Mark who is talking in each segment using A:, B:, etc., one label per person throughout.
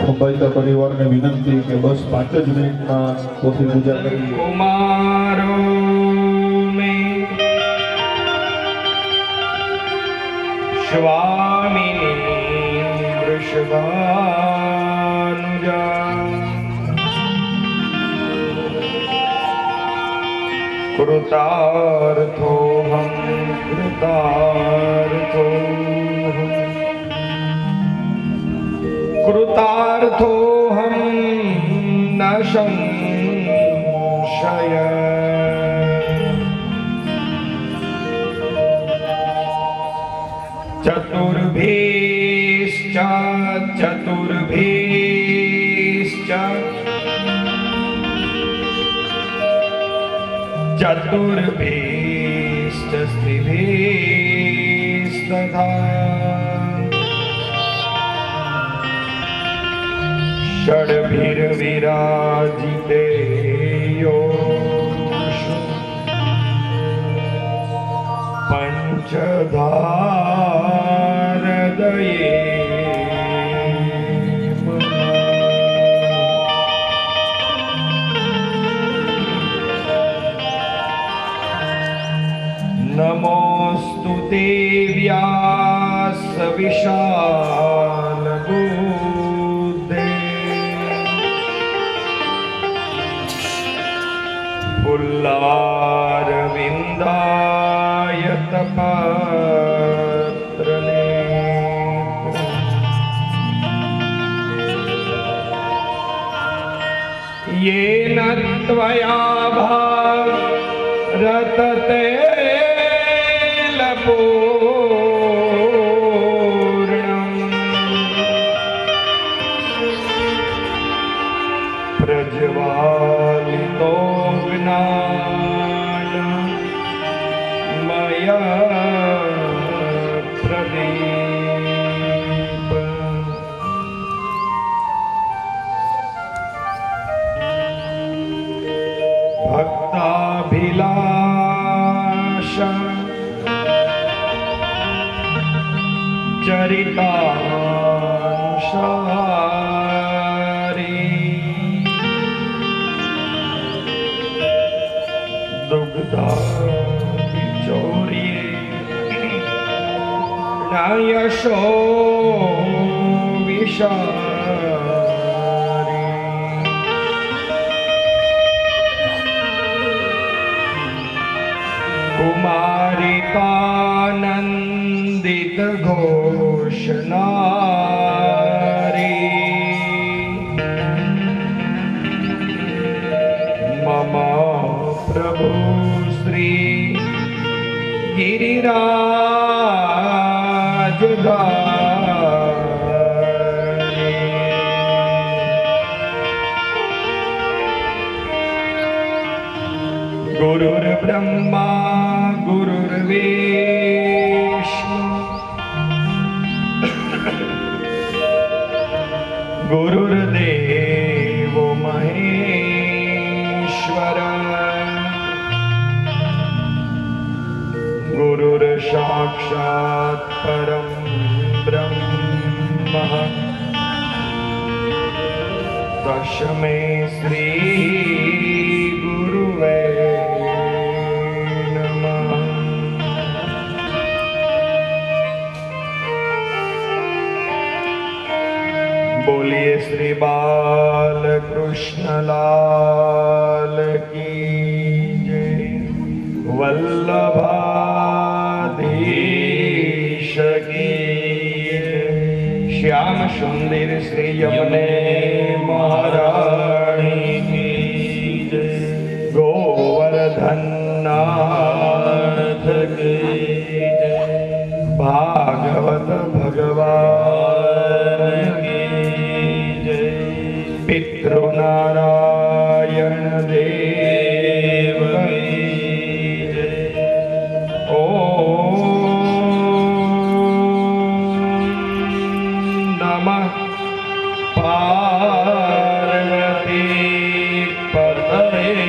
A: ખંભાઈતા પરિવારને વિનંતી કે બસ 5 જ મિનિટમાં કોઠી પૂજા કરી.
B: કુમારો મેં સ્વામિની વૃષભાનુજા કૃતાર્થોહમ કૃતાર્થોહમ ન સંશય ચતુર્ભીશ્ચ સ્ત્રીભીસ્તથા ષડભીર્વિરાજિતે યોષુ પંચધારદયે નમોસ્તુ તે વ્યાસ વિશાલ બુદ્ધે પુલ્લારવિંદાયત પત્રને યેન ત્વયા ભારતતે प्रज्वालितो ज्ञानमया प्रदीप भक्ताभिलाष चरितानुसारी दुग्धाभिचौर्ये न्यायशो विशारी कुमारिकानन्दित घोषणारी मम प्रभु श्री गिरिराजधारी गुरुर्ब्रह्मा गुरुर्विष्णु गुरुर्देवो महेश्वर गुरुर्साक्षात् परं ब्रह्म तस्मै श्री गुरुवे नमः। बोलिए श्री बालकृष्ण लाल की जय। वल्लभाधीश की जय। श्याम सुंदर श्री यमुने महारानी की जय। गोवर्धन नाथ की जय। भागवत भगवान की जय। पितृनारायण देव की जय। ओम नमः पार्वती पतये।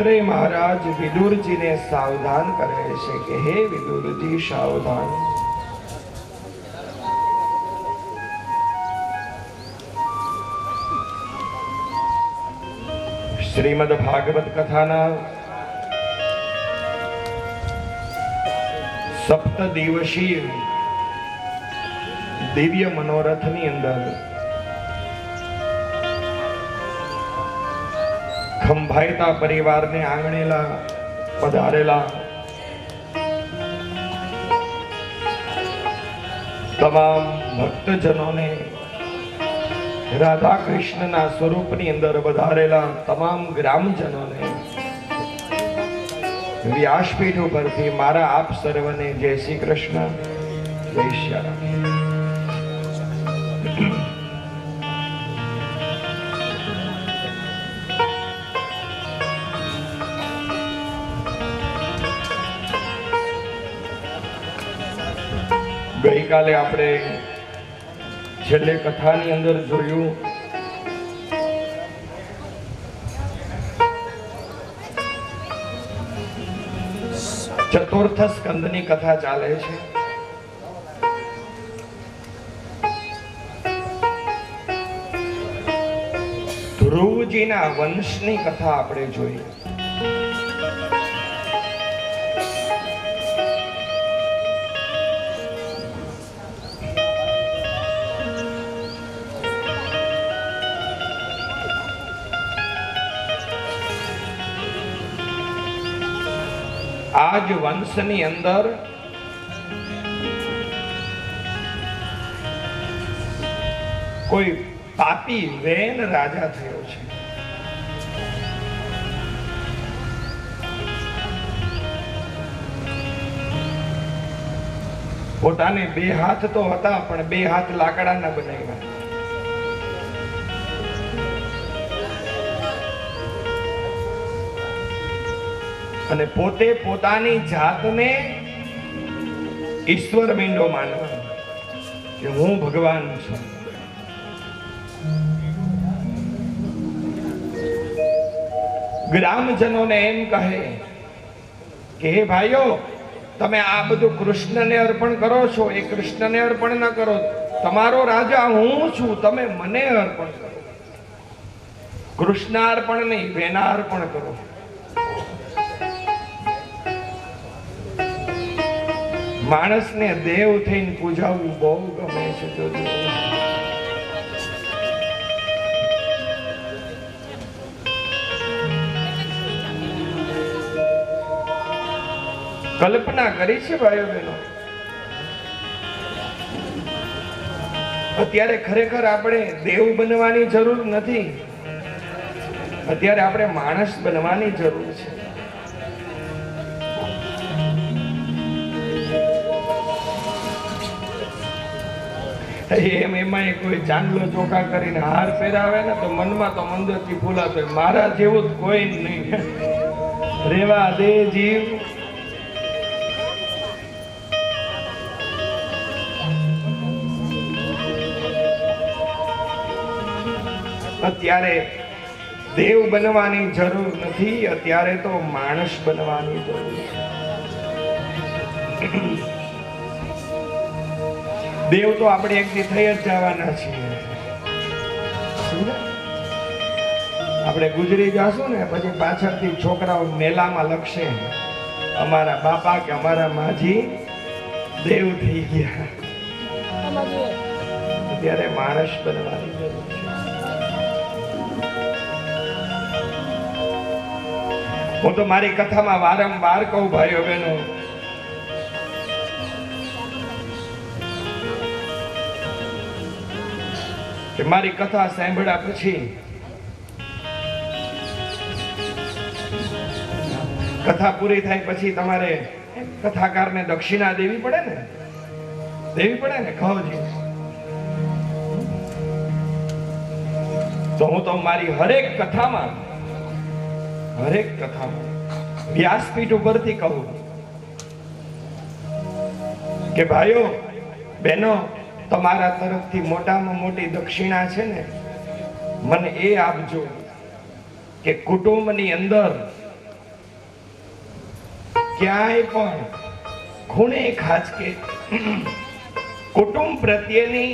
B: મૈત્રેય મહારાજ વિદુરજીને સાવધાન કરે છે કે હે વિદુરજી સાવધાન. શ્રીમદ ભાગવત કથાના સપ્ત દિવસીય દિવ્ય મનોરથની અંદર ખંભાઈતા પરિવારને આંગણેલા પધારેલા તમામ ભક્તજનોને, રાધા કૃષ્ણના સ્વરૂપની અંદર વધારેલા તમામ ગ્રામજનોને વ્યાસપીઠ ઉપરથી મારા આપ સર્વને જય શ્રી કૃષ્ણ, જય શ્રી રામ. ગઈકાલે આપણે છેલ્લે કથાની અંદર જોયું ચતુર્થ સ્કંદની કથા ચાલે છે. ધ્રુવજીના વંશની કથા આપણે જોઈ. આજ વંશની અંદર કોઈ પાપી વેન રાજા થયો છે. પોતાને બે હાથ તો હતા પણ બે હાથ લાકડાના બનાવ્યા. અને પોતે પોતાની જાતને ઈશ્વર મીંડો માનવા કે હું ભગવાન છું. ગ્રામજનોને એમ કહે કે હે ભાઈઓ, તમે આ બધું કૃષ્ણને અર્પણ કરો છો, એ કૃષ્ણને અર્પણ ન કરો. તમારો રાજા હું છું, તમે મને અર્પણ કરો. કૃષ્ણ અર્પણ નહીં, વેના અર્પણ કરો. માણસને દેવ થઈને પૂજાવવું બહુ ગમે છે. જોજો, કલ્પના કરી છે ભાઈઓ બહેનો. અત્યારે ખરેખર આપણે દેવ બનવાની જરૂર નથી. અત્યારે આપણે માણસ બનવાની જરૂર છે. એમાં કોઈ ચાંદલો ચોખા કરીને હાર પહેરાવે ને તો મનમાં તો મંદરથી ફૂલાતો હોય, મારા જેવું જ કોઈ નહીં. રેવા દે જીવ. અત્યારે દેવ બનવાની જરૂર નથી, અત્યારે તો માણસ બનવાની જરૂર છે. દેવ તો આપણે એક દી થઈ જ જવાના છીએ. આપણે ગુજરી જાશું ને પછી પાછળથી છોકરાઓ મેલામાં લખશે અમારા બાપા કે અમારા માજી દેવ થઈ ગયા. ત્યારે માણસ બનવાની જરૂર છે. હું તો મારી કથામાં વારંવાર કહું ભાઈઓ બહેનો, કે મારી કથા સાંભળ્યા પછી કથા પૂરી થાય પછી તમારે કથાકારને દક્ષિણા દેવી પડે ને, ખાવજી. તો હું તો મારી હરેક કથામાં વ્યાસપીઠ ઉપરથી કહું કે ભાઈઓ બહેનો, તમારા તરફથી મોટામાં મોટી દક્ષિણા છે ને મને એ આપજો કે કુટુંબની અંદર ક્યાંય પણ ખૂણે ખાંચકે કુટુંબ પ્રત્યેની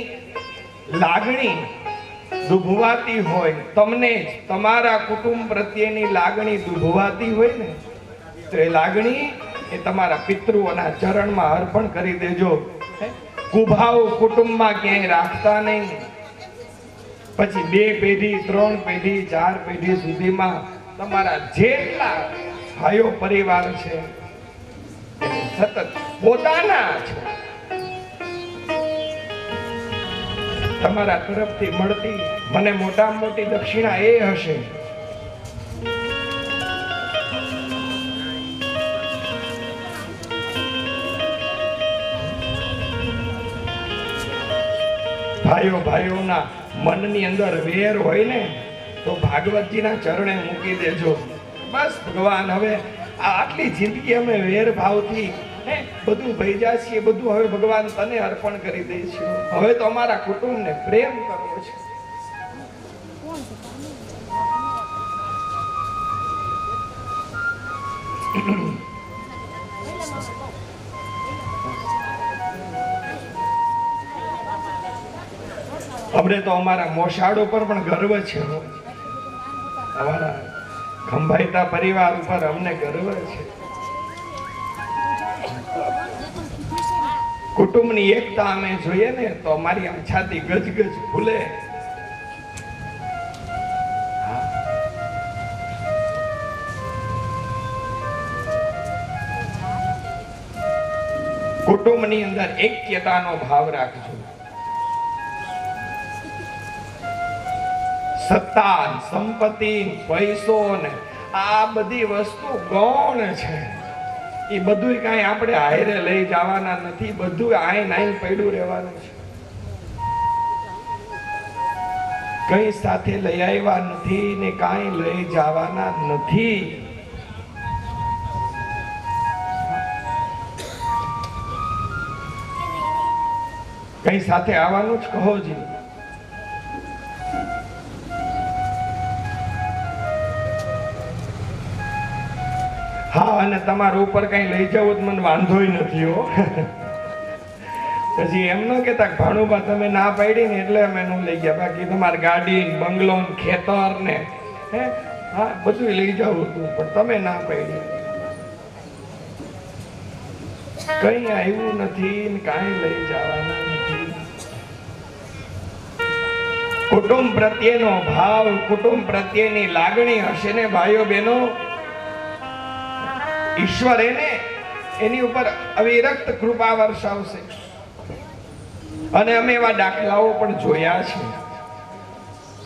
B: લાગણી દુભવાતી હોય, તમને જ તમારા કુટુંબ પ્રત્યેની લાગણી દુભવાતી હોય ને, તો એ લાગણી એ તમારા પિતૃઓના ચરણમાં અર્પણ કરી દેજો. કુભાવ કુટુંબમાં ક્યાંય રાખતા નહીં. પછી 2 પેઢી 3 પેઢી 4 પેઢી સુધીમાં તમારા જેટલા ભાઈઓ પરિવાર છે સતત પોતાના છે, તમારા તરફથી મળતી મને મોટામાં મોટી દક્ષિણા એ હશે ભાઈઓના મનની અંદર વેર હોય ને તો ભાગવતજીના ચરણે મૂકી દેજો. બસ ભગવાન, હવે આટલી જિંદગી અમે વેર ભાવથી બધું ભેજા છીએ, બધું હવે ભગવાન તને અર્પણ કરી દઈશું. હવે તો અમારા કુટુંબને પ્રેમ કરવો છે. અમને તો અમારા મોસાળો પર પણ ગર્વ છે. અમારા ખંભાઈતા પરિવાર ઉપર અમને ગર્વ છે. કુટુંબની એકતા અમે જોઈએ ને તો અમારી આમ છાતી ગજગજ ફૂલે. કુટુંબની અંદર એક્યતાનો ભાવ રાખજો. સત્તા, સંપત્તિ, પૈસો ને આ બધી વસ્તુ ગૌણ છે. એ બધું કાંઈ આપણે હારે લઈ જવાના નથી. બધું આઈન પડ્યું રહેવાનું છે. કઈ સાથે લઈ આવ્યા નથી ને કાંઈ લઈ જવાના નથી. કઈ સાથે આવવાનું જ કહો જી. હા, અને તમારા ઉપર કઈ લઈ જવું તો મને વાંધોય નથી હો. પછી એમ ન કેતા ભાણુબા તમે ના પાડી ને એટલે અમે ન લઈ ગયા. બાકી તમારે ગાડી, બંગલો, ખેતર ને હા બધું લઈ જવું હતું, પણ તમે ના પાડી. કઈ આવ્યું નથી ને કાંઈ લઈ જવાના નથી. કુટુંબ પ્રત્યેનો ભાવ, કુટુંબ પ્રત્યેની લાગણી હશે ને ભાઈઓ બહેનો, ઈશ્વર એની ઉપર અવિરત કૃપા વર્ષાવશે. અને અમે એવા દાખલાઓ પણ જોયા છે.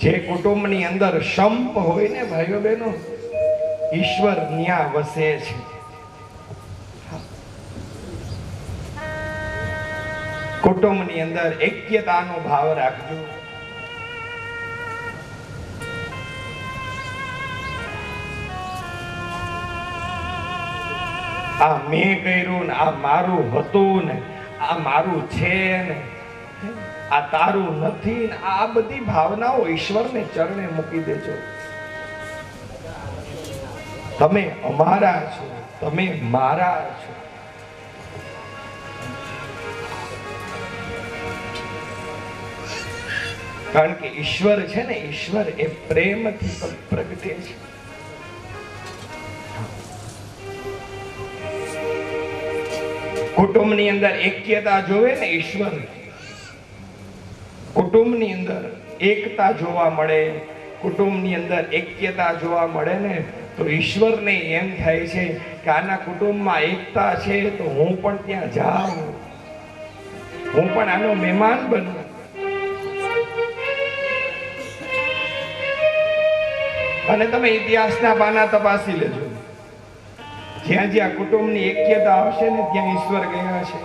B: જે કુટુંબની અંદર સંપ હોય ને ભાઈઓ બહેનો, ઈશ્વર ન્યા વસે છે. કુટુંબની અંદર એક્યતાનો ભાવ રાખજો. આ મેં કર્યું ને આ મારું હતું ને આ મારું છે ને આ તારું નથી ને આ બધી ભાવનાઓ ઈશ્વરને ચરણે મૂકી દેજો. તમે અમારા છો, તમે મારા છો. કારણ કે ઈશ્વર છે ને, ઈશ્વર એ પ્રેમથી પ્રગટે છે. કુટુંબની અંદર એક્યતા જોવે ને ઈશ્વર, કુટુંબની અંદર એકતા જોવા મળે, કુટુંબની અંદર એક્યતા જોવા મળે ને તો ઈશ્વરને એમ થાય છે કે આના કુટુંબમાં એકતા છે તો હું પણ ત્યાં જાઉં, હું પણ આનો મહેમાન બનું. અને તમે ઇતિહાસના પાના તપાસી લેજો. જ્યાં જ્યાં કુટુંબની એક્યતા હશે ને ત્યાં ઈશ્વર ગયા છે.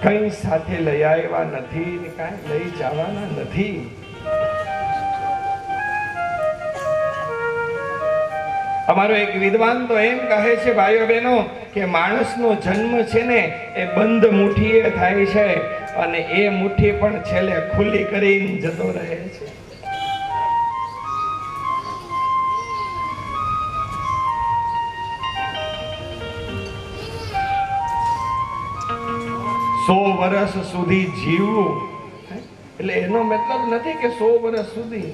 B: કઈ સાથે લઈ આવ્યા નથી ને કાંઈ લઈ જવાના નથી. અમારો એક વિદ્વાન તો એમ કહે છે ભાઈઓ બહેનો કે માણસનો જન્મ છે ને એ બંધ મુઠ્ઠીએ થાય છે અને એ મુઠ્ઠી પણ છેલ્લે ખુલ્લી કરીને જતો રહે છે. 100 વર્ષ સુધી જીવવું એટલે એનો મતલબ નથી કે 100 વર્ષ સુધી,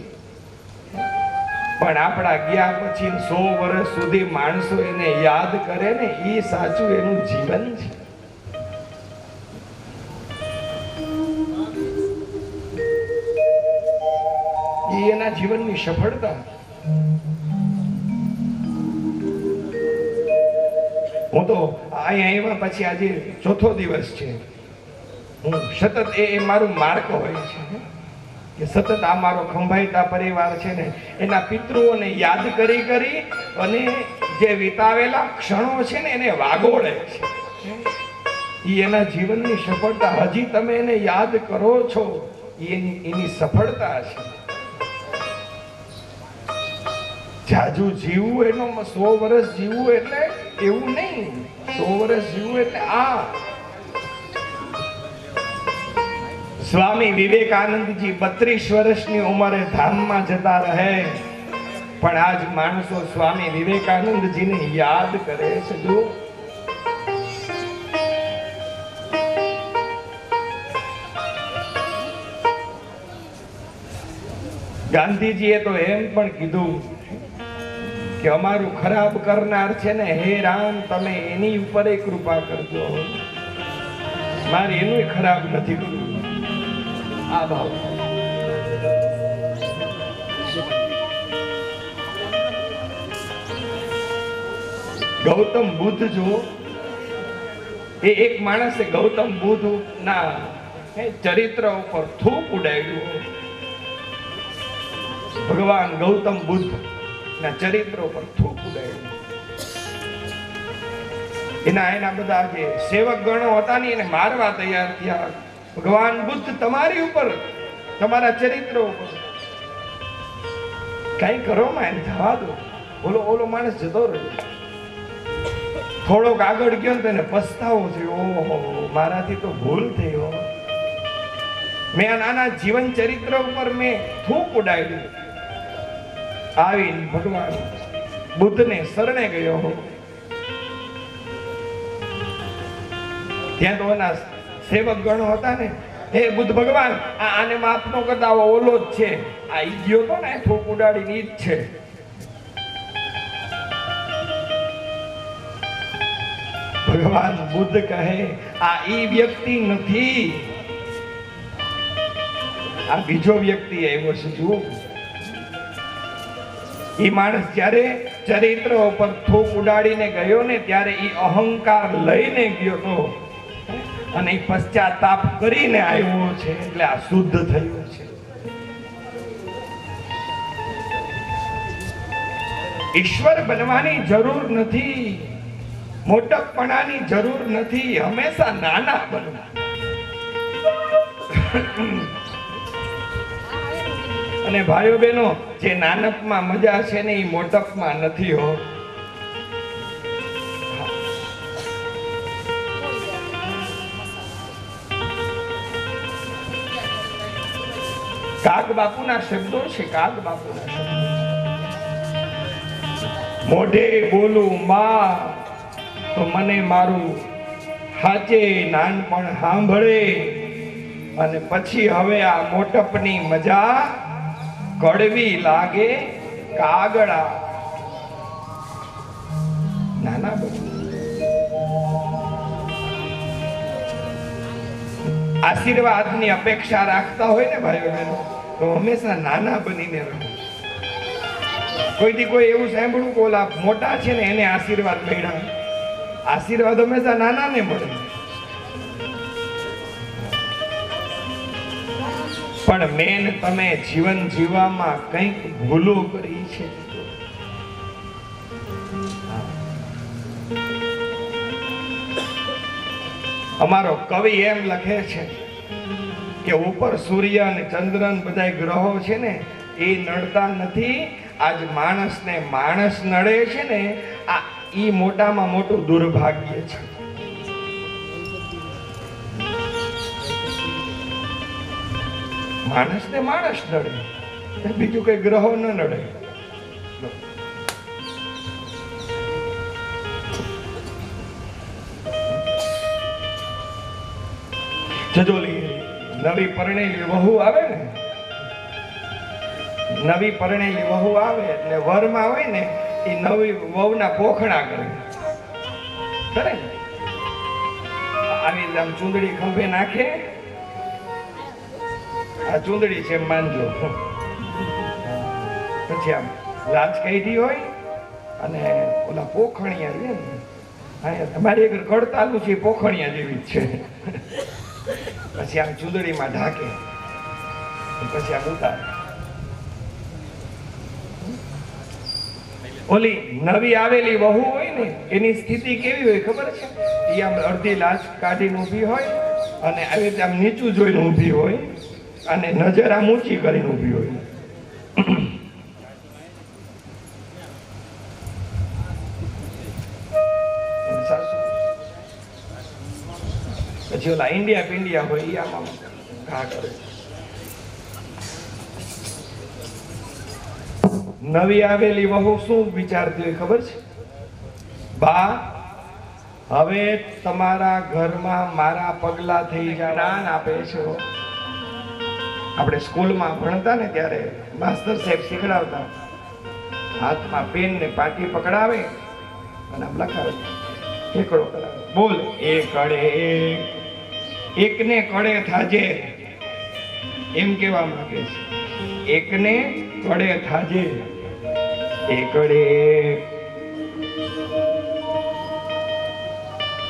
B: પણ આપણા ગયા પછી 100 વર્ષ સુધી માણસો એને યાદ કરે ને, એ સાચું એનું જીવન છે. એ એના જીવનની સફળતા. હું તો અહીંયા આવ્યા પછી આજે 4થો દિવસ છે. હું સતત એ મારું માર્ક હોય છે કે સતત આ મારો ખંભાઈતા પરિવાર છે ને એના પિતૃઓને યાદ કરી કરી અને જે વિતાવેલા ક્ષણો છે ને એને વાગોળે છે. એ એના જીવનની સફળતા. હજી તમે એને યાદ કરો છો, એની સફળતા છે. જાજુ જીવવું એનો 100 વર્ષ જીવવું એટલે એવું નહીં. 100 વર્ષ જીવવું એટલે આ. સ્વામી વિવેકાનંદજી 32 વર્ષની ઉંમરે ધામમાં જતા રહે, પણ આજ માણસો સ્વામી વિવેકાનંદજીને યાદ કરે છે. જો ગાંધીજીએ તો એમ પણ કીધું કે અમારું ખરાબ કરનાર છે ને, હે રામ તમે એની ઉપર કૃપા કરજો, મારે એનું ખરાબ નથી કરવું. આ ભાવ. ગૌતમ બુદ્ધ જો એ એક માણસે ગૌતમ બુદ્ધ ના ચરિત્ર ઉપર થૂક ઉડાડ્યું. ભગવાન ગૌતમ બુદ્ધ ના ચરિત્ર ઉપર થૂક ઉડાડ્યું. એના બધા જે સેવક ગણો હતા ને એને મારવા તૈયાર થયા. ભગવાન બુદ્ધ તમારી ઉપર, તમારા ચરિત્ર ઉપર કઈ કરો માં જવા દો. ઓલો માણસ જતો રહ્યો. થોડોક આગળ ગયો ને તેને પસ્તાવો થયો, ઓહો મારાથી તો ભૂલ થઈ હો, મેં આ નાના જીવન ચરિત્ર ઉપર મેં થૂક ઉડાડી. આવીને ભગવાન બુદ્ધને શરણે ગયો. ત્યાં તો એના સેવક ગણો હતા ને, હે બુદ્ધ ભગવાન આને માફ નો કરતા, ઓલો જ છે, આ ઈ ગયો તો ને થૂક ઉડાડીને ઈ જ છે. ભગવાન બુદ્ધ કહે આ ઈ વ્યક્તિ નથી, આ બીજો વ્યક્તિ આવ્યો છે. જુઓ, ઈ માણસ જ્યારે ચરિત્ર ઉપર થૂક ઉડાડીને ગયો ને ત્યારે ઈ અહંકાર લઈને ગયો તો અને ઈ પશ્ચાતાપ કરીને આવ્યો છે, એટલે આ શુદ્ધ થયો છે. ઈશ્વર બનવાની જરૂર નથી, મોટપણાની જરૂર નથી, હંમેશા નાના બનવું. અને ભાઈઓ બહેનો, જે નાનપમાં મજા છે ને એ મોટપમાં નથી હો. કાગ બાપુના શબ્દો છે, કાગ બાપુના શબ્દો. મોઢે બોલું માં તો મને મારું હાચે નાનપણ સાંભળે, અને પછી હવે આ મોટપની મજા કડવી લાગે કાગડા. નાના બનો. આશીર્વાદની અપેક્ષા રાખતા હોય ને ભાઈઓ બહેનો, તો હંમેશા નાના બનીને રહો. કોઈથી કોઈ એવું સાંભળ્યું કે ઓલા મોટા છે ને એને આશીર્વાદ મળ્યા? આશીર્વાદ હંમેશા નાના ને મળે. પણ મેન તમે જીવન જીવવામાં કંઈક ભૂલો કરી છે. અમારો કવિ એમ લખે છે કે ઉપર સૂર્ય અને ચંદ્ર બધા ગ્રહો છે ને એ નડતા નથી, આજ માણસને માણસ નડે છે ને, આ ઈ મોટામાં મોટું દુર્ભાગ્ય છે. માણસને માણસ નડે, બીજું કઈ ગ્રહો ન નડે. જજોલી નવી પરણેલી વહુ આવે ને, નવી પરણેલી વહુ આવે એટલે વરમાં હોય ને એ નવી વહુના પોખણા કરે ને, આવી આમ ચૂંદડી ખંભે નાખે, આ ચૂંદડી છે માનજો, પછી આમ લાજ કાઢી હોય અને ઓલા પોખણિયા લે ને, અહીંયા તમારી એક કડતાલું છે પોખણિયા જેવી જ છે, પછી આમ ચૂંદડીમાં ઢાંકે, પછી આમ ઉતારે. ઓલી નવી આવેલી વહુ હોય ને એની સ્થિતિ કેવી હોય ખબર છે? એ આમ અડધી લાજ કાઢીને ઊભી હોય અને આવી રીતે આમ નીચું જોઈને ઊભી હોય અને નજર આમ ઊંચી કરીને ઊભી હોય. પછી ઓલા ઇન્ડિયા પિંડિયા હોય એ આમ ઘા કરે. નવી આવેલી વહુ શું વિચારતી હોય ખબર છે? બા, હવે તમારા ઘરમાં મારા પગલા થઈ જાય. જ્ઞાન આપે છે. આપણે સ્કૂલમાં ભણતા ને ત્યારે માસ્ટર સાહેબ શીખડાવતા, હાથમાં પેન ને પાટી પકડાવે અને આમ લખાવે, એકડો કરાવે, બોલ એકડે એકને કડે થાજે, એમ કેવા માંગે છે. એકને કડે થાજે, એકડે.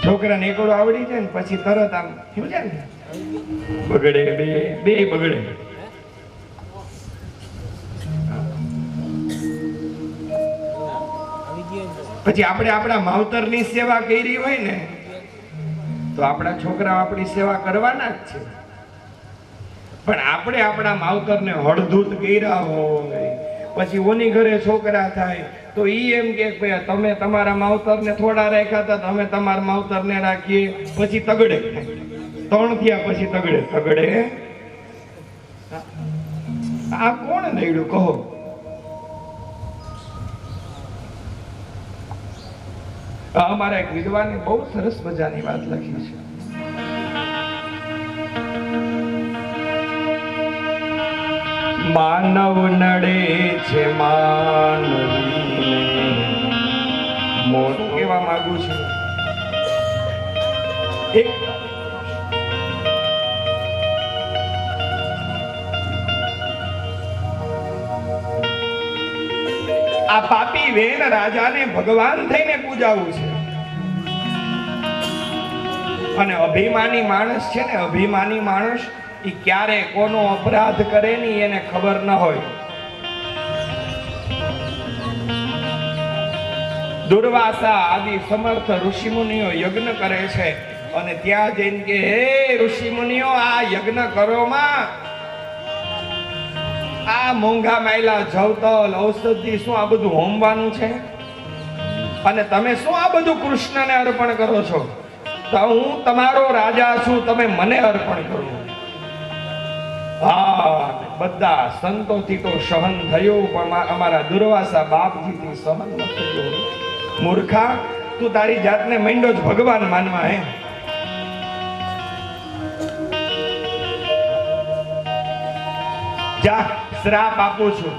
B: છોકરાને એકડો આવડી જાય ને પછી તરત આમ શું છે ને, બગડે બે બે બગડે. પછી આપણે આપણા માવતરની સેવા કરી હોય ને તો આપણા છોકરા આપણી સેવા કરવાના જ છે. પણ આપણે આપણા માવતરને હળધૂત કર્યા હોય પછી ઓની ઘરે છોકરા થાય તો ઈ એમ કે તમે તમારા માવતરને થોડા રાખ્યા હતા, તમે તમારા માવતરને રાખીએ, પછી તગડે. 3 થયા પછી તગડે તગડે. આ કોણ નડ્યું કહો? અમારા એક વિદ્વાને બહુ સરસ મજાની વાત લખી છે. માનવ નડે છે માનવીને, મોટું કહેવા માંગુ છું. એક આ પાપી વેન રાજાને ભગવાન થઈને પૂજાવું છે. અને અભિમાની માણસ છે ને, અભિમાની માણસ એ ક્યારે કોનો અપરાધ કરે ની એને ખબર ન હોય. દુર્વાસા આદિ સમર્થ ઋષિ મુનિઓ યજ્ઞ કરે છે અને ત્યાં જઈને કે હે ઋષિ મુનિઓ, આ યજ્ઞ કરો માં, આ મોંઘા માયલા જવતલ ઔષધિ શું આ બધું હોમવાનું છે અને તમે શું આ બધું કૃષ્ણને અર્પણ કરો છો? તો હું તમારો રાજા છું, તમે મને અર્પણ કરો. હા, બધા સંતોથી તો સહન થયું પણ અમારા દુર્વાસા બાપજીથી સહન ન થયું. મૂર્ખા, તું તારી જાતને માંડો જ ભગવાન માનવા હે. જા, શ્રાપ આપું છું,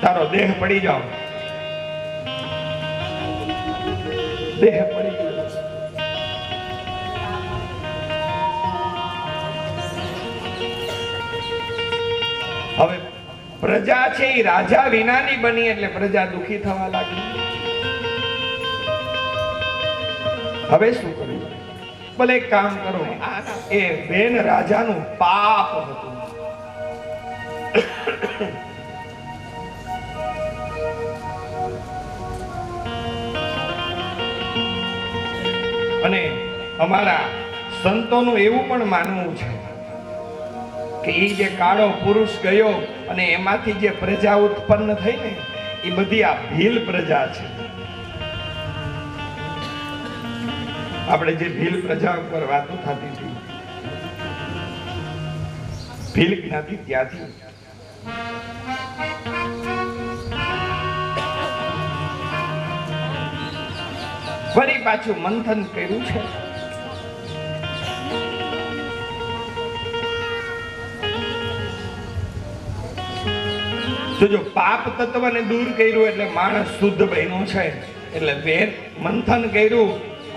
B: તારો દેહ પડી જાઓ. દેહ પડી ગયો. હવે પ્રજા છે એ રાજા વિનાની બની એટલે પ્રજા દુખી થવા લાગી. હવે શું કરવું? ભલે એક કામ કરો, એ બેન રાજાનું પાપ હતું. અને અમારા સંતોનું એવું પણ માનવું છે કે એ જે કાળો પુરુષ ગયો અને એમાંથી જે પ્રજા ઉત્પન્ન થઈ ને એ બધી આ ભીલ પ્રજા છે. આપણે જે ભીલ પ્રજા ઉપર વાતો થતી હતી, ભીલ જ્ઞાતિ ત્યાંથી. ફરી પાછું મંથન કર્યું છે તો જો પાપ તત્વને દૂર કર્યું એટલે માણસ શુદ્ધ બન્યો છે. એટલે વેદ મંથન કર્યું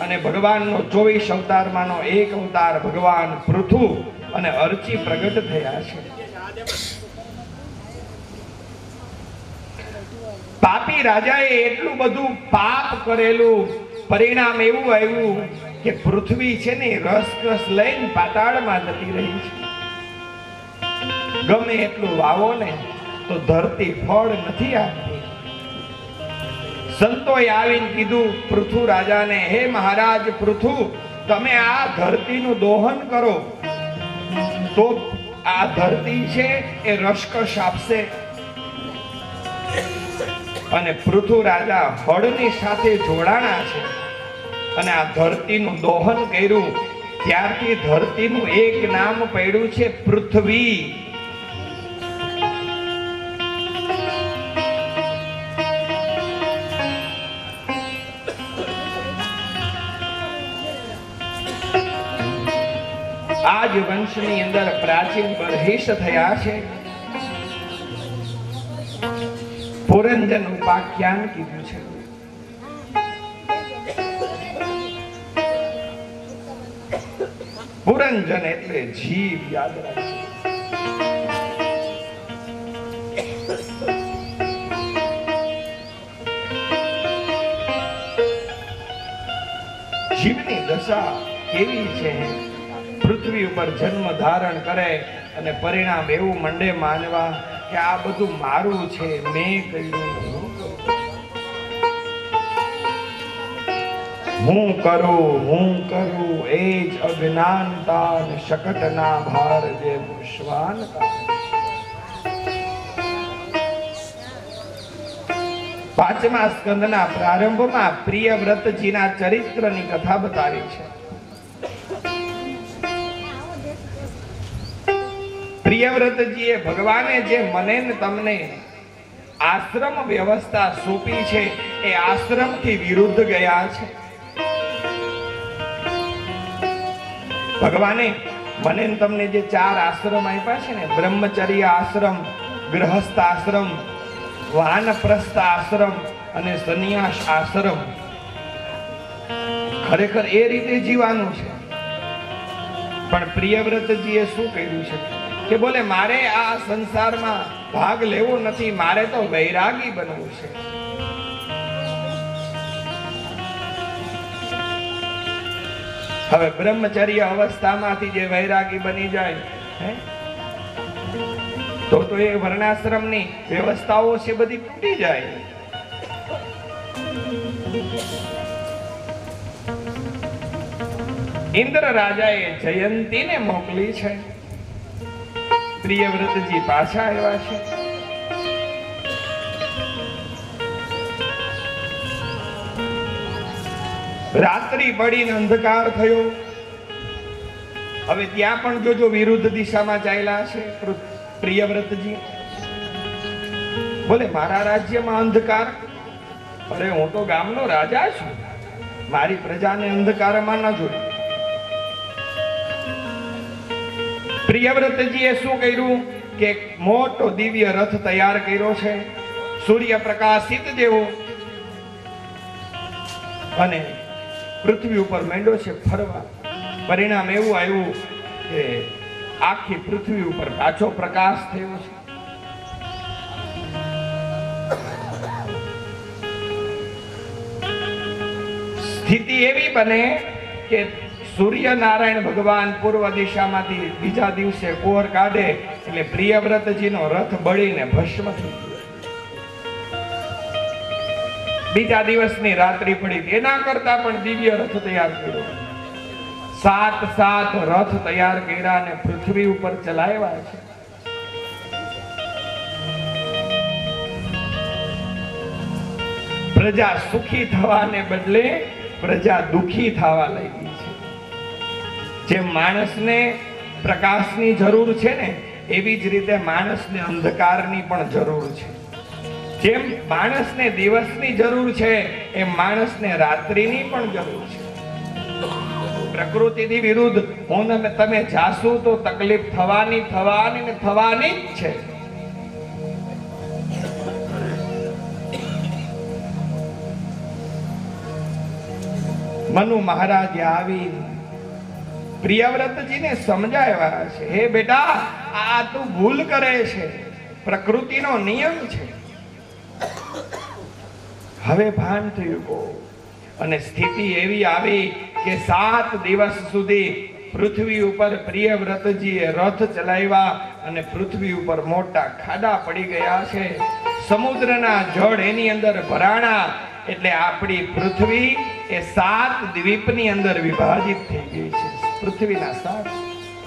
B: અને ભગવાનનો 24 અવતારમાંનો એક અવતાર ભગવાન પૃથુ અને અર્ચી પ્રગટ થયા છે. પાપી રાજાએ એટલું બધું પાપ કરેલું, પરિણામ એવું આવ્યું કે પૃથ્વી છે ને રસ લઈને પાતાળમાં જતી રહી છે. ગમે એટલું વાવો ને તો ધરતી ફળ નથી આપતી. સંતોએ આવીને કીધું પૃથુ રાજાને, હે મહારાજ પૃથુ, તમે આ ધરતીનું દોહન કરો તો આ ધરતી છે એ રસકશ આપશે. અને પૃથુ રાજા હળની સાથે જોડાણા છે અને આ ધરતીનું દોહન કર્યું. ત્યારથી ધરતીનું એક નામ પડ્યું છે પૃથ્વી. આજ વંશની અંદર પ્રાચીન બરહિષ થયા છે. પુરંજન ઉપાખ્યાન કીધું છે. પુરંજન એટલે જીવ, યાદ રાખજો. જીવની દશા કેવી છે? પૃથ્વી ઉપર જન્મ ધારણ કરે અને પરિણામ એવું મંડે માનવા કે આ બધું મારું છે, મેં કર્યું, હું કરું એ જ અજ્ઞાનતા અને શકટના ભાર જે શ્વાન. પાંચમા સ્કંદના પ્રારંભમાં પ્રિયવ્રતજીના ચરિત્રની કથા બતાવી છે. પ્રિયવ્રતજીએ ભગવાને જે મને ને તમને આશ્રમ વ્યવસ્થા સોંપી છે એ આશ્રમથી વિરુદ્ધ ગયા છે. ભગવાને મને ને તમને જે 4 આશ્રમ આપ્યા છે ને, બ્રહ્મચર્ય આશ્રમ, ગૃહસ્થ આશ્રમ, વાનપ્રસ્થ આશ્રમ અને સંન્યાસ આશ્રમ, ખરેખર એ રીતે જીવવાનું છે. પણ પ્રિયવ્રતજીએ શું કર્યું છે કે બોલે મારે આ સંસારમાં ભાગ લેવો નથી, મારે તો વૈરાગી બનવું છે. હવે બ્રહ્મચર્ય અવસ્થામાંથી જે વૈરાગી બની જાય તો એ વર્ણાશ્રમની વ્યવસ્થાઓ છે બધી તૂટી જાય. ઇન્દ્ર રાજાએ જયંતીને મોકલી છે. પ્રિયવ્રતજી પાછા આવ્યા છે. રાત્રિ પડીને અંધકાર થયો. હવે ત્યાં પણ જોજો વિરુદ્ધ દિશામાં ચાલ્યા છે પ્રિયવ્રતજી. બોલે મારા રાજ્યમાં અંધકાર? અરે હું તો ગામનો રાજા છું, મારી પ્રજાને અંધકારમાં ન જોઈ. પ્રિયવ્રતજીએ શું કર્યું કે મોટો દિવ્ય રથ તૈયાર કર્યો છે, સૂર્ય પ્રકાશિત જેવો, અને પૃથ્વી ઉપર માંડ્યો છે ફરવા. પરિણામ એવું આવ્યું કે આખી પૃથ્વી ઉપર કાચો પ્રકાશ થયો છે. સ્થિતિ એવી બને કે સૂર્યનારાયણ ભગવાન પૂર્વ દિશામાંથી બીજા દિવસે કોર કાઢે એટલે પ્રિયવ્રતજીનો રથ બળીને ભસ્મ થઈ ગયો. બીજા દિવસની રાત્રિ પડી, એના કરતા પણ દિવ્ય રથ તૈયાર કર્યો. 7 રથ તૈયાર કર્યા અને પૃથ્વી ઉપર ચલાવ્યા છે. પ્રજા સુખી થવાને બદલે પ્રજા દુખી થવા લાગી છે. જેમ માણસને પ્રકાશની જરૂર છે ને, એવી જ રીતે માણસને અંધકારની પણ જરૂર છે. જેમ માણસને દિવસની જરૂર છે એમ માણસને રાત્રિની પણ જરૂર છે. પ્રકૃતિની વિરુદ્ધ હું ને તમે જાશું તો તકલીફ થવાની જ છે. મનુ મહારાજે આવી પ્રિયવ્રતજીને સમજાવ્યા છે, હે બેટા આ તું ભૂલ કરે છે, પ્રકૃતિનો નિયમ છે. હવે ભાન થયું અને સ્થિતિ એવી આવી કે 7 દિવસ સુધી પૃથ્વી ઉપર પ્રિયવ્રતજીએ રથ ચલાવ્યા અને પૃથ્વી ઉપર મોટા ખાડા પડી ગયા છે. સમુદ્રના જળ એની અંદર ભરાણા એટલે આપણી પૃથ્વી એ 7 દ્વીપની અંદર વિભાજિત થઈ ગઈ છે. પૃથ્વીના 7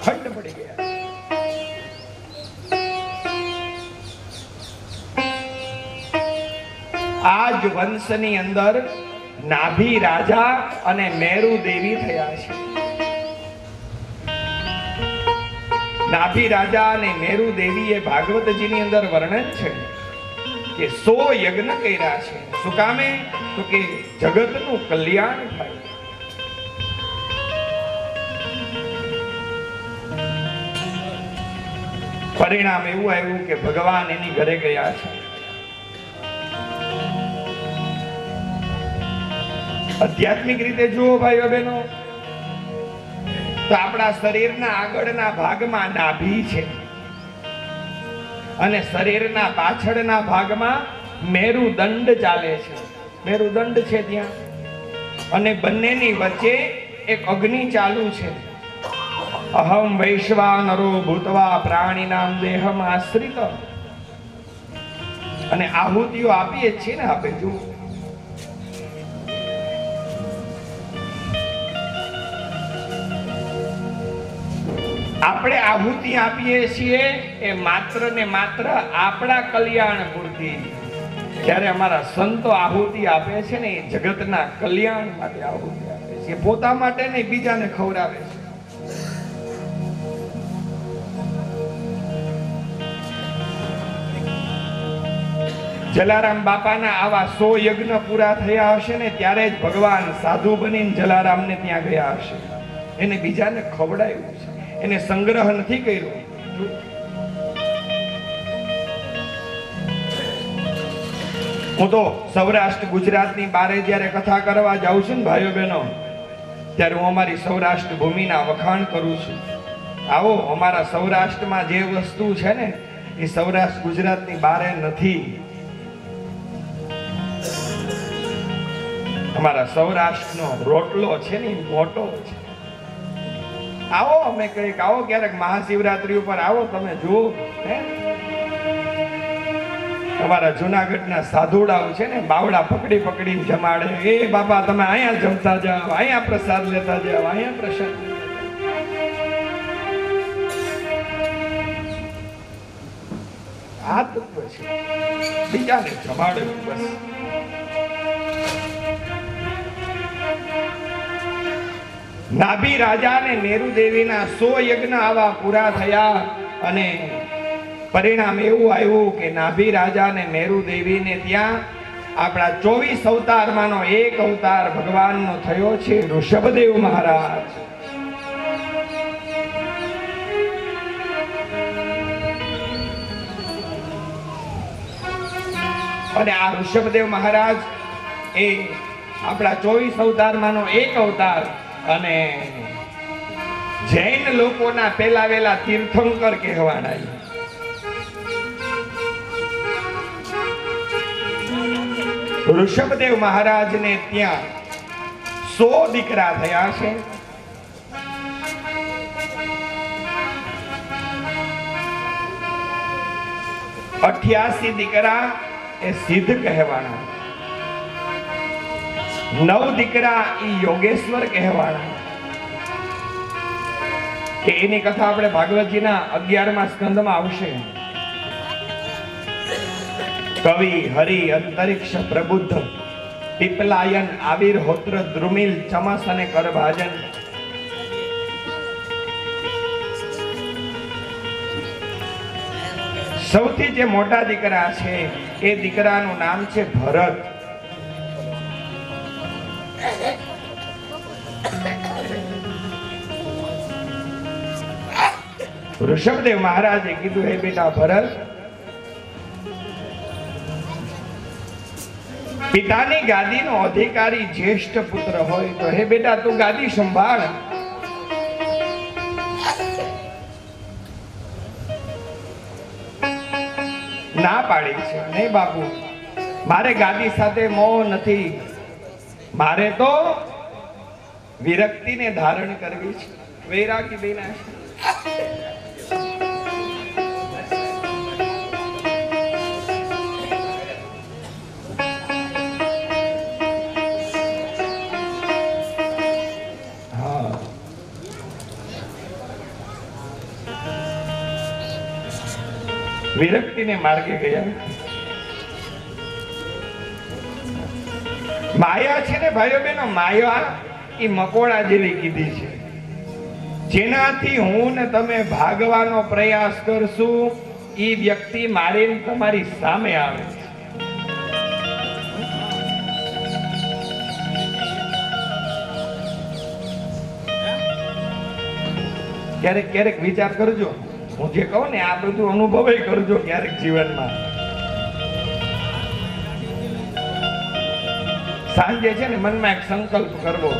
B: ખંડ પડી ગયા. આ જ વંશની અંદર નાભી રાજા અને મેરુ દેવી થયા છે. નાભી રાજા અને મેરુ દેવી એ ભાગવતજીની અંદર વર્ણન છે કે 100 યજ્ઞ કર્યા છે. શું કામે? તો કે જગતનું કલ્યાણ થાય. પરિણામ એવું આવ્યું કે ભગવાન એની ઘરે ગયા છે. આધ્યાત્મિક રીતે જુઓ ભાઈઓ બહેનો તો આપણા શરીરના આગળના ભાગમાં નાભી છે અને શરીરના પાછળના ભાગમાં મેરુદંડ ચાલે છે. મેરુદંડ છે ત્યાં અને બંનેની વચ્ચે એક અગ્નિ ચાલુ છે. અહમ વૈશ્વાનરો ભૂતવા પ્રાણીનામ દેહમ આશ્રિત. અને આહુતિઓ આપીએ છીએ ને આપણે જુઓ. આપણે આહુતિ આપીએ છીએ એ માત્ર ને માત્ર આપણા કલ્યાણ પૂરતી. જ્યારે અમારા સંતો આહુતિ આપે છે ને એ જગતના કલ્યાણ માટે આહુતિ આપે છે, પોતા માટે નહીં, બીજાને ખવડાવે છે. જલારામ બાપાના આવા 100 યજ્ઞ પૂરા થયા હશે ને ત્યારે જ ભગવાન સાધુ બનીને જલારામને ત્યાં ગયા હશે. એને બીજાને ખવડાવ્યું છે, એને સંગ્રહ નથી કર્યો. હું તો સૌરાષ્ટ્ર ગુજરાતની બારે જ્યારે કથા કરવા જાઉં છું ને ભાઈઓ બહેનો, ત્યારે હું અમારી સૌરાષ્ટ્ર ભૂમિના વખાણ કરું છું. આવો, અમારા સૌરાષ્ટ્રમાં જે વસ્તુ છે ને એ સૌરાષ્ટ્ર ગુજરાતની બારે નથી. અમારા સૌરાષ્ટ્રનો રોટલો છે ને મોટો છે. આવો, અમે કહીએ આવો ક્યારેક મહાશિવરાત્રી ઉપર આવો, તમે જુઓ. અમારા જુનાગઢના સાધુડાઓ છે ને બાવડા પકડી પકડીને જમાડે. એ બાપા તમે અહીંયા જમતા જાઓ, અહીંયા પ્રસાદ લેતા જાઓ, અહીંયા પ્રસાદ. આ તત્વ છે, બીજાને જમાડવું બસ. નાભી રાજા અને મેરુ દેવીના 100 યજ્ઞ આવા પૂરા થયા અને પરિણામ એવું આવ્યું કે નાભી રાજા અને મેરુ દેવીને ત્યાં આપણા 24 અવતારમાંનો એક અવતાર ભગવાનનો થયો છે ઋષભદેવ મહારાજ. અને આ ઋષભદેવ મહારાજ એ આપણા 24 અવતારમાંનો એક અવતાર અને જૈન લોકોના પેલા વેલા તીર્થંકર કહેવાના. ઋષભદેવ મહારાજને ત્યાં 100 દીકરા થયા છે. અઠ્યાસી દીકરા એ સિદ્ધ કહેવાના, 9 દીકરા ઈ યોગેશ્વર કહેવાના. કે એની કથા આપણે ભાગવતજીના 11મા સ્કંદમાં આવશે. કવિ, હરિ, અંતરિક્ષ, પ્રબુદ્ધ, પીપલાયન, આવિર્હોત્ર, દ્રુમિલ, ચમસ અને કરભાજન. સૌથી જે મોટા દીકરા છે એ દીકરાનું નામ છે ભરત. ઋષભદેવ મહારાજે કીધું, હે બેટા ભરત, પિતાની ગાદીનો અધિકારી જ્યેષ્ઠ પુત્ર હોય તો હે બેટા તું ગાદી સંભાળ. ના પાડી છે, નહીં બાપુ, મારે ગાદી સાથે મોહ નથી, મારે તો વિરક્તિને ધારણ કરવી છે. વૈરાગી બેના વિરક્તિને માર્ગે ગયા. માયા છે ને ભાઈઓ બહેનો, માયા એ મકોડા જેવી કીધી છે, જેનાથી હું ને તમે ભાગવાનો પ્રયાસ કરશું એ વ્યક્તિ મારીને તમારી સામે આવે છે. ક્યારેક ક્યારેક વિચાર કરજો, હું જે કહું ને આ બધું અનુભવ કરજો ક્યારેક જીવનમાં. સાંજે છે ને મનમાં એક સંકલ્પ કરવો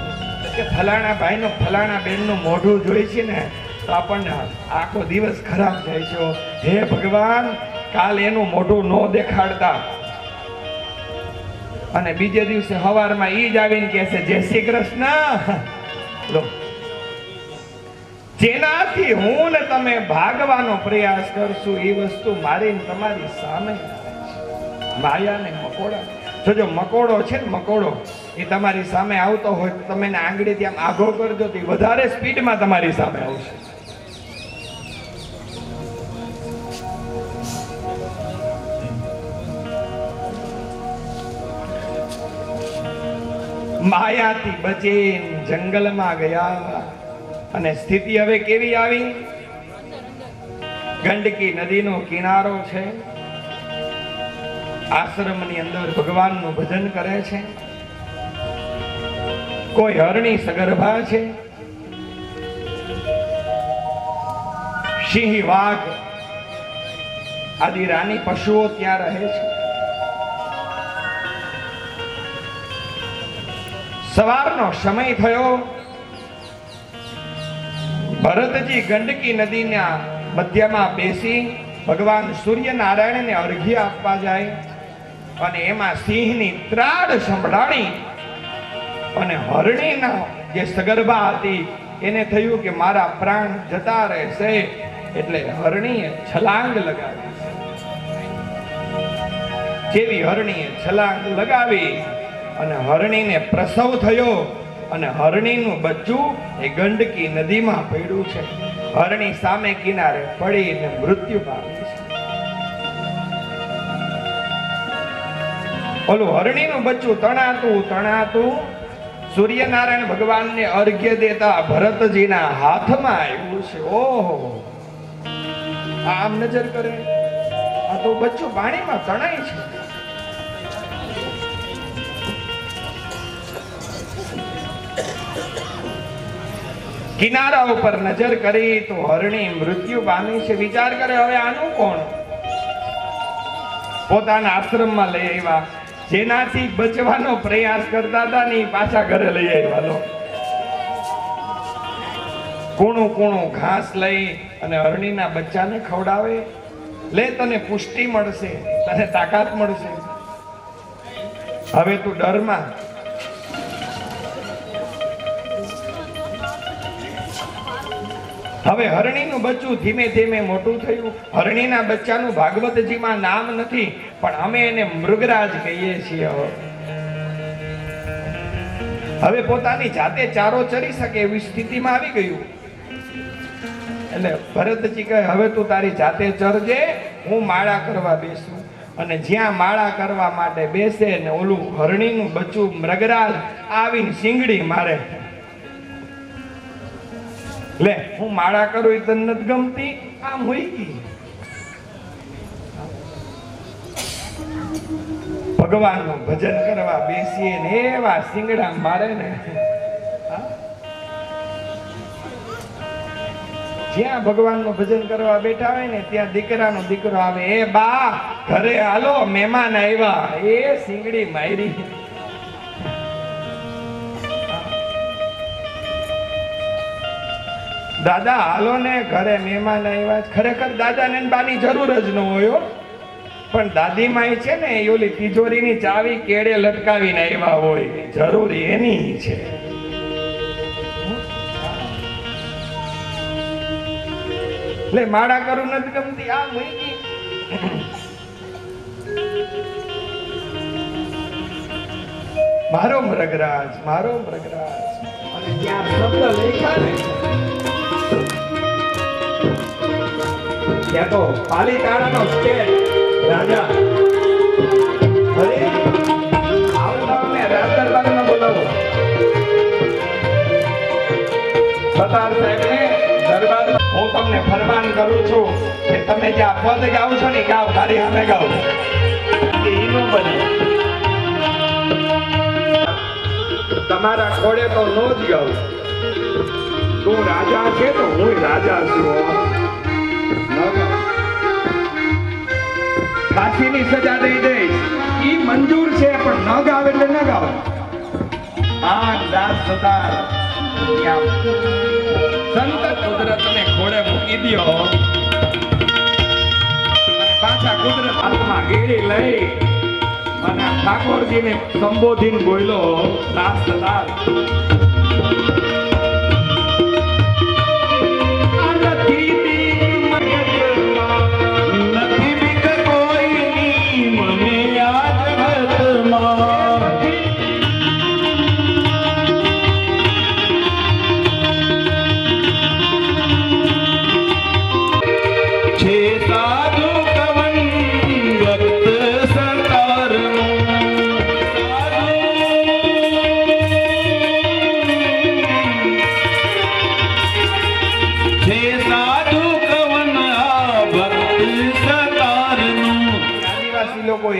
B: કે ફલાણા ભાઈનો ફલાણા બેનનું મોઢું જોઈ છે ને તો આપણને આખો દિવસ ખરાબ જાય છે. હે ભગવાન, કાલ એનું મોઢું ન દેખાડતા. અને બીજે દિવસે સવારમાં ઈ જ આવીને કહે છે જય શ્રી કૃષ્ણ. જેનાથી હું ને તમે ભાગવાનો પ્રયાસ કરશું એ વસ્તુ મારીને તમારી સામે માયા ને મકોડા. જો મકોડો છે ને, મકોડો એ તમારી સામે આવતો હોય તો તમે આંગળીથી આમ આઘો કરજો તો વધારે સ્પીડમાં તમારી સામે આવશે. માયાથી બચીને જંગલમાં ગયા અને સ્થિતિ હવે કેવી આવી? ગંડકી નદીનો કિનારો છે, આશ્રમની અંદર ભગવાનનું ભજન કરે છે, કોઈ હરણી સગર્ભા છે, સિંહ વાઘ આદિ રાની પશુઓ ત્યાં રહે છે. સવારનો સમય થયો. ભરતજી ગંડકી નદીના મધ્યમાં બેસી ભગવાન સૂર્યનારાયણને અર્ઘ્ય આપવા જાય અને એમાં સિંહની ત્રાડ સંભળાણી અને હરણીના જે સગર્ભા હતી એને થયું કે મારા પ્રાણ જતા રહેશે, એટલે હરણીએ છલાંગ લગાવી. જેવી હરણીએ છલાંગ લગાવી અને હરણીને પ્રસવ થયો અને હરણીનું બચ્ચું એ ગંડકી નદીમાં પડ્યું છે. હરણી સામે કિનારે પડીને મૃત્યુ પામી છે. ઓલું હરણીનું બચ્ચું તણાતું સૂર્યનારાયણ ભગવાનને અર્ઘ્ય દેતા ભરતજીના હાથમાં આવ્યું છે. ઓહો, આમ નજર કરે, આ તો બચ્ચું પાણીમાં તણાય છે. કિનારા ઉપર નજર કરી તો હરણી મૃત્યુ પામી છે. વિચાર કરે હવે આનું કોણ? પોતાના આશ્રમમાં લઈ આવ્યા, જેનાથી બચવાનો પ્રયાસ કરતા હતા ને પાછા ઘરે લઈ આવ્યા. કૂણું ઘાસ લઈ અને હરણીના બચ્ચાને ખવડાવે. લે, તને પુષ્ટિ મળશે, તને તાકાત મળશે. હવે તું ડરમાં. હવે હરણીનું બચ્ચું ધીમે ધીમે મોટું થયું. હરણીના બચ્ચાનું ભાગવતજીમાં નામ નથી, પણ અમે એને મૃગરાજ કહીએ છીએ. હવે પોતાની જાતે ચારો ચરી શકે એવી સ્થિતિમાં આવી ગયું. એટલે ભરતજી કહે હવે તું તારી જાતે ચરજે, હું માળા કરવા બેસું. અને જ્યાં માળા કરવા માટે બેસે ને ઓલું હરણીનું બચ્ચું મૃગરાજ આવીને સિંગડી મારે. લે, હું માળા કરું એ તને નથી ગમતી, આમ હોય ગઈ. ભગવાનનું ભજન કરવા બેસીએ ને એવા સિંગડા મારે ને, જ્યાં ભગવાનનું ભજન કરવા બેઠા હોય ને ત્યાં દીકરાનો દીકરો આવે, એ બા ઘરે હાલો મહેમાન આવ્યા, એ સિંગડી મારી. દાદા હાલો ને ઘરે મહેમાન આવ્યા. ખરેખર દાદાને ને બાની જરૂર જ ન હોય, પણ દાદી માઈ છે ને એ ઓલી તિજોરીની ચાવી કેડે લટકાવીને આવ્યા હોય, જરૂર એની છે. એટલે માળા કરું નથી ગમતી, આ મૂકી. મારો મૃગરાજ, મારો મૃગરાજ. અને ત્યાં શબ્દ લખ્યા ને ત્યાં તો પાલીતાણાનો સ્ટેટ રાજા. અરે આવતાને રાજ દરબારમાં બોલાવો. સતાર સાહેબને દરબારમાં હું તમને ફરમાન કરું છું કે તમે જ્યાં પદ ગાવ છો ને ગાવ, તારી સામે ગાવ. એનું બને તમારા ખોડે તો નો જ ગાવ. તું રાજા છે તો હું રાજા છું. ફાંસીની સજા દઈ દઈશ, ઈ મંજૂર છે, પણ ન ગાવ એટલે ન ગાવ. આ દાસ સતાર સંત કુદરતને ઘોડે મૂકી દ્યો અને પાછા કુદરત હાથમાં ગેડી લઈ અને ઠાકોરજીને સંબોધીને બોલ્યો, દાસ સતાર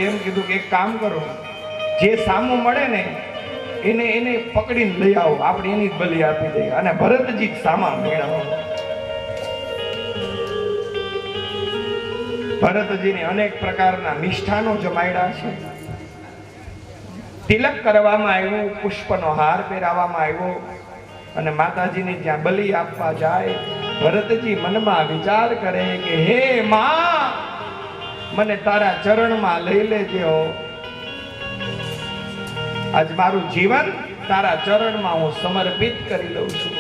B: એમ કીધું કે એક કામ કરો, જે સામું મળે ને એને પકડીને લઈ આવો, આપણે એની જ બલી આપી દઈએ. અને ભરતજી સામા મેળવો. ભરતજીને અનેક પ્રકારના મિષ્ઠાનો જમાડ્યા છે. તિલક કરવામાં આવ્યું, પુષ્પનો હાર પહેરાવવામાં આવ્યો. અને માતાજીને જ્યાં બલી આપવા જાય, ભરતજી મનમાં વિચાર કરે કે હે માં, મને તારા ચરણમાં લઈ લેજો. આજ મારું જીવન તારા ચરણમાં હું સમર્પિત કરી દઉં છું.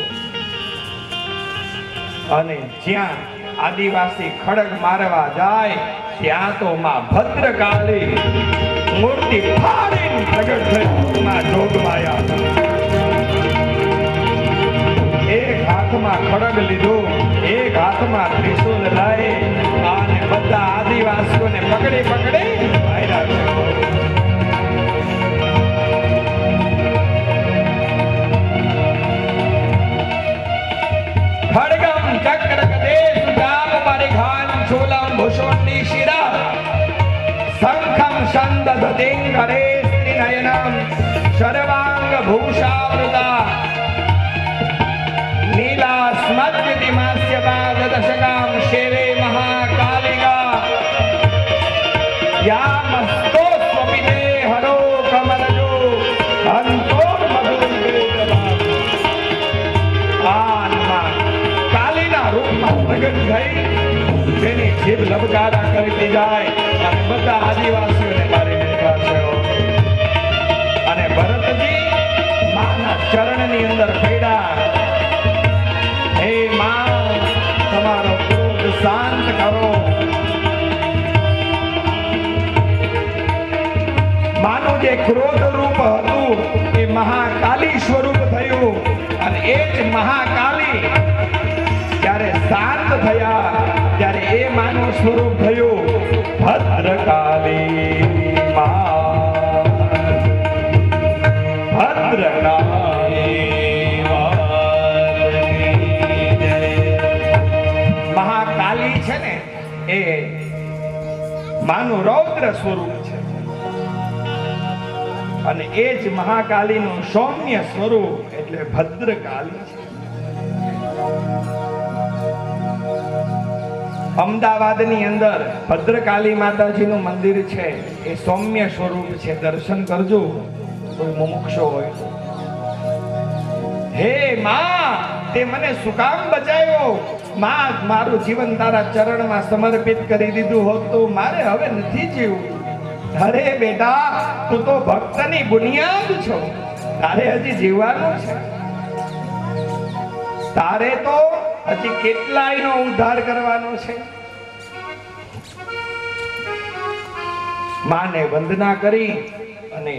B: અને જ્યાં આદિવાસી ખડગ મારવા જાય ત્યાં તો માં ભદ્રકાળી મૂર્તિ ફાડીને પ્રગટ થઈ માં જોગમાયા. એક હાથમાં ખડગ લીધો, એક હાથમાં ત્રિશૂલ લઈ અને બધા આદિવાસીઓને પકડી માર્યા છે. ખડગમ ચક્ર ગદેશ જાપ પરિઘાન શૂલમ ભૂષોન્ની શિરા શંખમ સંદધતિં કરે સ્ત્રીનયનમ સર્વાંગ ભૂષાવૃતા નીલા સ્મદ્યતિમાસ્યતા દશકામ શેવે મહાકાલિકા યામસ્તો સ્વપિતે હરો કમલજો અંતોર મધુર આનમાં કાલીના રૂપમાં પ્રગટ થઈ જેની જીભ લબકારા કરતી જાય અને બધા આદિવાસીઓને મારી નાખ્યા છે. અને ભરતજી માના ચરણની અંદર પડ્યા, હે માં, તમારો ક્રોધ શાંત કરો. માનું જે ક્રોધ રૂપ હતું એ મહાકાલી સ્વરૂપ થયું. અને એ જ મહાકાલી જ્યારે શાંત થયા ત્યારે એ માનું સ્વરૂપ થયું ભદ્રકાલી માં. ભદ્રકાલી મહાકાલી છે ને એ માનું રૌદ્ર સ્વરૂપ છે. અને એ જ મહાકાલીનું સૌમ્ય સ્વરૂપ એટલે ભદ્રકાલી છે. અમદાવાદની અંદર ભદ્રકાળી માતાજીનું મંદિર છે. એ સૌમ્ય સ્વરૂપ છે, દર્શન કરજો કોઈ મુમુક્ષો હોય તો. હે માં, તે મને શું કામ બચાવ્યો? માં, મારું જીવન તારા ચરણમાં સમર્પિત કરી દીધું હોત તો મારે હવે નથી જીવવું. અરે બેટા, તું તો ભક્તની બુનિયાદ છો, તારે હજી જીવવાનું છે. તારે તો હજી કેટલાયનો ઉદ્ધાર કરવાનો છે. માને વંદના કરી અને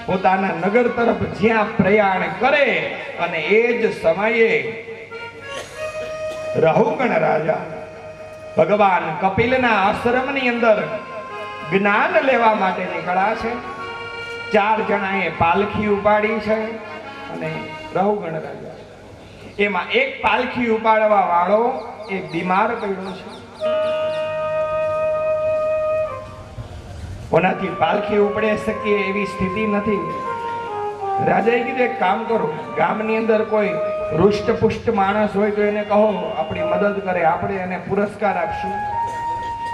B: પોતાના નગર તરફ જ્યાં પ્રયાણ કરે, અને એ જ સમયે રહુગણ રાજા ભગવાન કપિલના આશ્રમની અંદર જ્ઞાન લેવા માટે નીકળ્યા છે. 4 જણાએ પાલખી ઉપાડી છે અને રહુગણ રાજા એમાં એક પાલખી ઉપાડવા વાળો એ બીમાર પડ્યો છે. કોનાથી પાલખી ઉપડે શકીએ એવી સ્થિતિ નથી. રાજાએ કીધું એક કામ કરો, ગામની અંદર કોઈ હૃષ્ટપુષ્ટ માણસ હોય તો એને કહો આપણી મદદ કરે, આપણે એને પુરસ્કાર આપશું.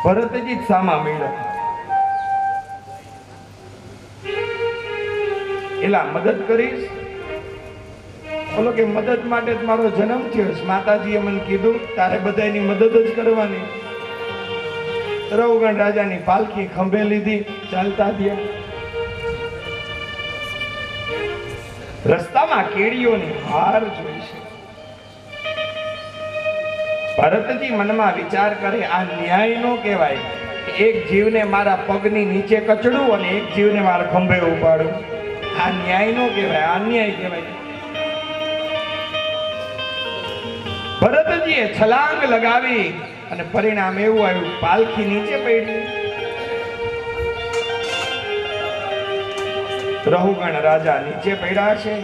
B: ભરતજી જ સામા મળ્યો. એલા મદદ કરીશ? બોલો કે મદદ માટે જ મારો જન્મ થયો છે. માતાજીએ મને કીધું તારે બધાની મદદ જ કરવાની. રહુગણ રાજાની પાલખી ખંભે લીધી, ચાલતા થયા. રસ્તામાં કેડીઓની હાર જોઈ છે. ભરતજી મનમાં વિચાર કરે, આ ન્યાય નો કહેવાય. એક જીવને મારા પગની નીચે કચડું અને એક જીવને મારા ખંભે ઉપાડું. આ ન્યાય નો કહેવાય, આ અન્યાય કહેવાય. ભરતજીએ છલાંગ લગાવી અને પરિણામ એવું આવ્યું, પાલખી નીચે પડી. રહુગણ રાજા નીચે પડ્યા છે.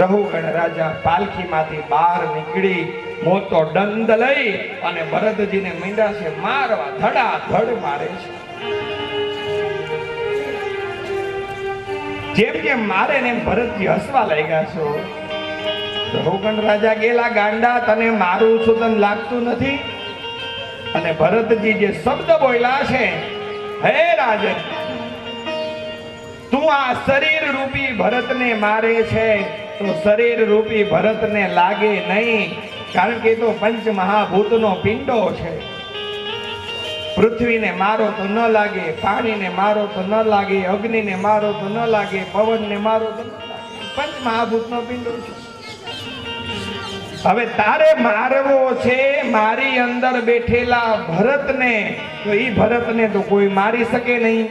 B: રહુગણ રાજા પાલખીમાંથી બહાર નીકળી મોટો દંડ લઈ અને ભરતજીને માંડ્યા છે મારવા. ધડાધડ મારે છે. જેમ જેમ મારે ને ભરતજી હસવા લાગ્યા છો. રહુગણ રાજા ગેલા ગાંડા, તને મારું છું તને લાગતું નથી? અને ભરતજી જે શબ્દ બોલ્યા છે, હે રાજન, તું આ શરીર રૂપી ભરતને મારે છે તો શરીર રૂપી ભરતને લાગે નહીં, કારણ કે તો પંચ મહાભૂતનો પિંડો છે. પૃથ્વીને મારો તો ન લાગે, પાણીને મારો તો ન લાગે, અગ્નિને મારો તો ન લાગે, પવનને મારો તો ન લાગે, પંચ મહાભૂતનો પિંડો છે. હવે તારે મારવો છે મારી અંદર બેઠેલા ભરતને, તો ઈ ભરતને તો કોઈ મારી શકે નહીં.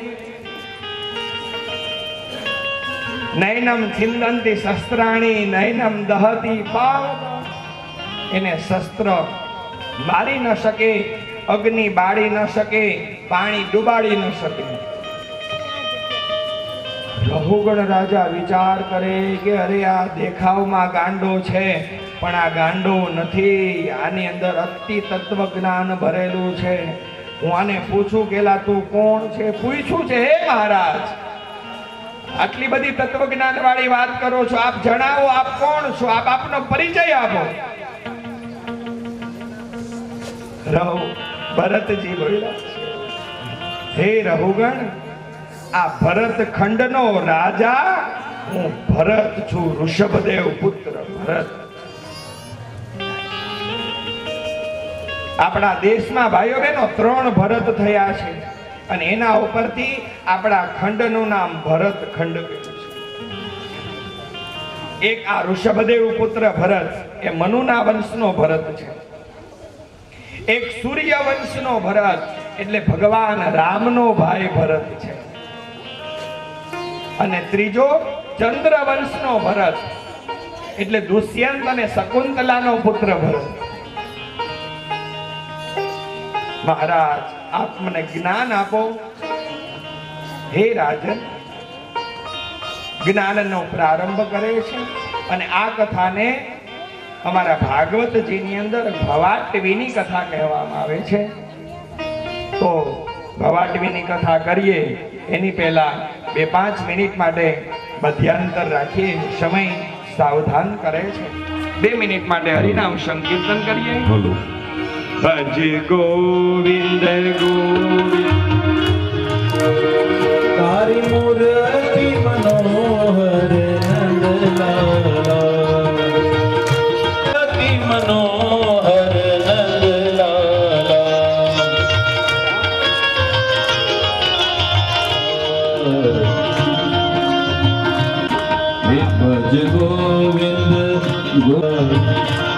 B: નૈનમ છિંદંતી શસ્ત્રાણી નૈનમ દહતી પાવ. એને શસ્ત્ર મારી ન શકે, અગ્નિ બાળી ન શકે, પાણી ડુબાડી ન શકે. રહુગણ રાજા વિચાર કરે કે અરે આ દેખાવમાં ગાંડો છે પણ આ ગાંડો નથી, આની અંદર અતિ તત્વ જ્ઞાન ભરેલું છે. હું આને પૂછું કેલા તું કોણ છે? પૂછ્યું છે, હે મહારાજ આટલી બધી તત્વ જ્ઞાન વાળી વાત કરો છો, આપ જણાવો આપ કોણ છો? આપ આપનો પરિચય આપો. ભરતજી બોલ્યા, હે રહુગણ, આ ભરત ખંડનો રાજા હું ભરત છું, ઋષભદેવ પુત્ર ભરત. આપણા દેશમાં ભાઈઓ બહેનો 3 ભરત થયા છે અને એના ઉપરથી આપણા ખંડનું નામ ભરત ખંડ છે. એક આ ઋષભદેવ પુત્ર ભરત એ મનુના વંશનો ભરત છે. એક સૂર્ય વંશનો ભરત એટલે ભગવાન રામનો ભાઈ ભરત છે. અને ત્રીજો ચંદ્ર વંશનો ભરત એટલે દુષ્યંત અને શકુંતલાનો પુત્ર ભરત. મહારાજ આપ મને જ્ઞાન આપો. હે રાજન, જ્ઞાનનો પ્રારંભ કરે છે અને આ કથાને અમારા ભાગવતજીની અંદર ભવાટવીની કથા કહેવામાં આવે છે. તો ભવાટવીની કથા કરીએ એની પહેલા 2-5 મિનિટ માટે મધ્યાંતર રાખીએ. સમય સાવધાન કરે છે. 2 મિનિટ માટે હરિનામ સંકીર્તન કરીએ.
A: બોલો.
C: ભજ ગોવિંદ ગોવિંદ
A: તારી મૂર્તિ મનોહર નંદલાલા મૂર્તિ મનોહર નંદલાલા ભજ ગોવિંદ ગોવિંદ